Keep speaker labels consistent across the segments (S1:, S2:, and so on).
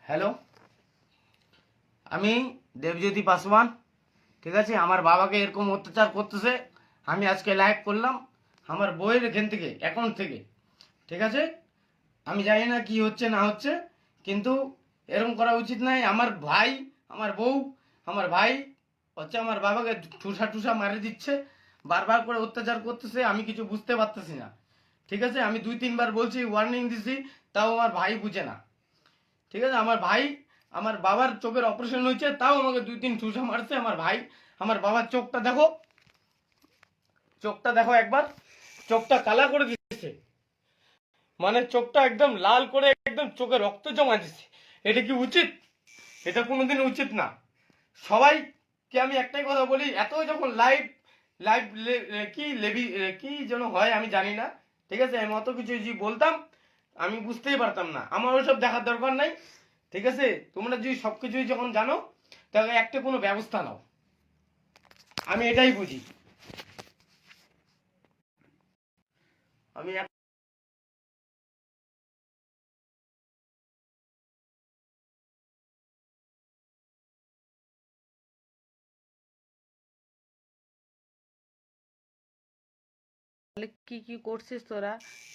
S1: Hello, আমি দেবজ্যোতি পাসওয়ান। ঠিক আছে, আমার বাবাকে এরকম অত্যাচার করতেছে। আমি আজকে লাইভ করলাম আমার বইয়ের এখান থেকে, অ্যাকাউন্ট থেকে। ঠিক আছে, আমি জানি না কি হচ্ছে না হচ্ছে, কিন্তু এরকম করা উচিত নাই। আমার ভাই, আমার বউ, আমার ভাই হচ্ছে আমার বাবাকে ঠুসা ঠুসা মারি দিচ্ছে, বারবার করে অত্যাচার করতেছে। আমি কিছু বুঝতে পারতেছি না। ঠিক আছে, আমি 2-3 বার বলছি, ওয়ার্নিং দিছি, তাও আমার ভাই বুঝে না। ঠিক আছে, আমার ভাই, আমার বাবার চোখের অপারেশন হয়েছে, তাও আমাকে 2-3 ঠুসা মারছে আমার ভাই। আমার বাবার চোখটা দেখো, চোখটা দেখো একবার, চোখটা কালা করে দিচ্ছে, মানে চোখটা একদম লাল করে, একদম চোখে রক্ত জমা দিচ্ছে। এটা কি উচিত? এটা কোনোদিন উচিত না। সবাইকে আমি একটাই কথা বলি, এত যখন লাইভ লাইভ কি লেবি কি যেন হয় আমি জানি না। ঠিক আছে, আমি অত কিছু যদি বলতাম আমি বুঝতেই পারতাম না। আমার ওইসব দেখার দরকার নাই। ঠিক আছে, তোমরা যদি সবকিছুই যখন জানো, তাহলে একটা কোনো ব্যবস্থা নাও। আমি এটাই বুঝি। আমি
S2: তাহলে কি কি করছিস তোরা?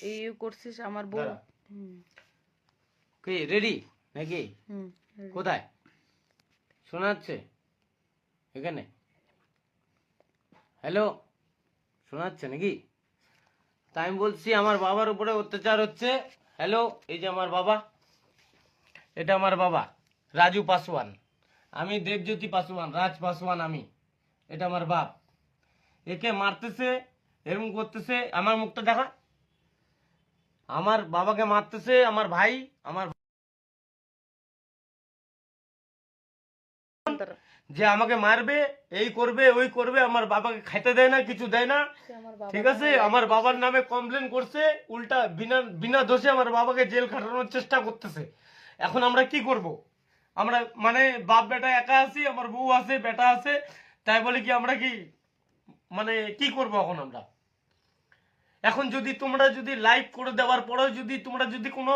S2: এই করছিস আমার বউ।
S1: দাঁড়া,
S2: হুম
S1: কি রেডি নাকি?
S2: হুম
S1: কোথায় শোনা যাচ্ছে? এখানে? হ্যালো, শোনা যাচ্ছে নাকি? তাই আমি বলছি আমার বাবার উপরে অত্যাচার হচ্ছে। হ্যালো, এই যে আমার বাবা, এটা আমার বাবা রাজু পাসওয়ান। আমি দেবজ্যোতি পাসওয়ান, রাজ পাসওয়ান আমি। এটা আমার বাপ। একে মারতেছে, এরকম করতেছে। আমার মুখটা দেখা, আমার বাবাকে মারতেছে আমার ভাই। আমার
S2: তারা
S1: যে আমাকে মারবে, এই করবে ওই করবে, আমার বাবাকে খাইতে দেয় না, কিছু দেয় না।
S2: সে আমার বাবার
S1: ঠিক আছে,
S2: নামে লাইভ
S1: আমার বাবার
S2: করছে।
S1: নামে কমপ্লেন করছে, উল্টা বিনা বিনা দোষে আমার বাবাকে জেল খাটানোর চেষ্টা করতেছে। এখন আমরা কি করব? আমরা মানে বাপ বেটা একা আছি, আমার বউ আছে, বেটা আছে, তাই বলে কি আমরা কি মানে কি করব এখন আমরা? এখন যদি তোমরা যদি লাইভ করে দেওয়ার পরেও যদি তোমরা যদি কোনো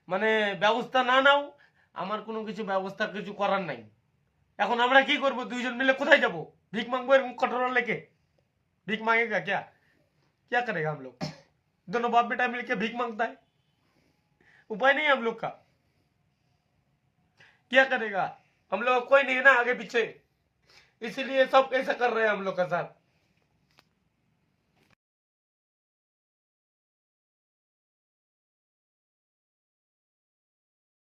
S1: মানে ব্যবস্থা না নাও, আমার কোনো কিছু ব্যবস্থা কিছু করার নাই। এখন আমরা কি করব? দুইজন মিলে কোথায় যাব? ভিক मांगबो এরকম कटोरा लेके? ভিক मांगेगा क्या? क्या करेगा हम लोग? दोनों बाप बेटा मिलके भीख मांगता है, उपाय नहीं है हम लोग का। क्या करेगा? हम लोग कोई नहीं है ना आगे पीछे, इसीलिए सब ऐसा कर रहे हैं हम लोग का साथ।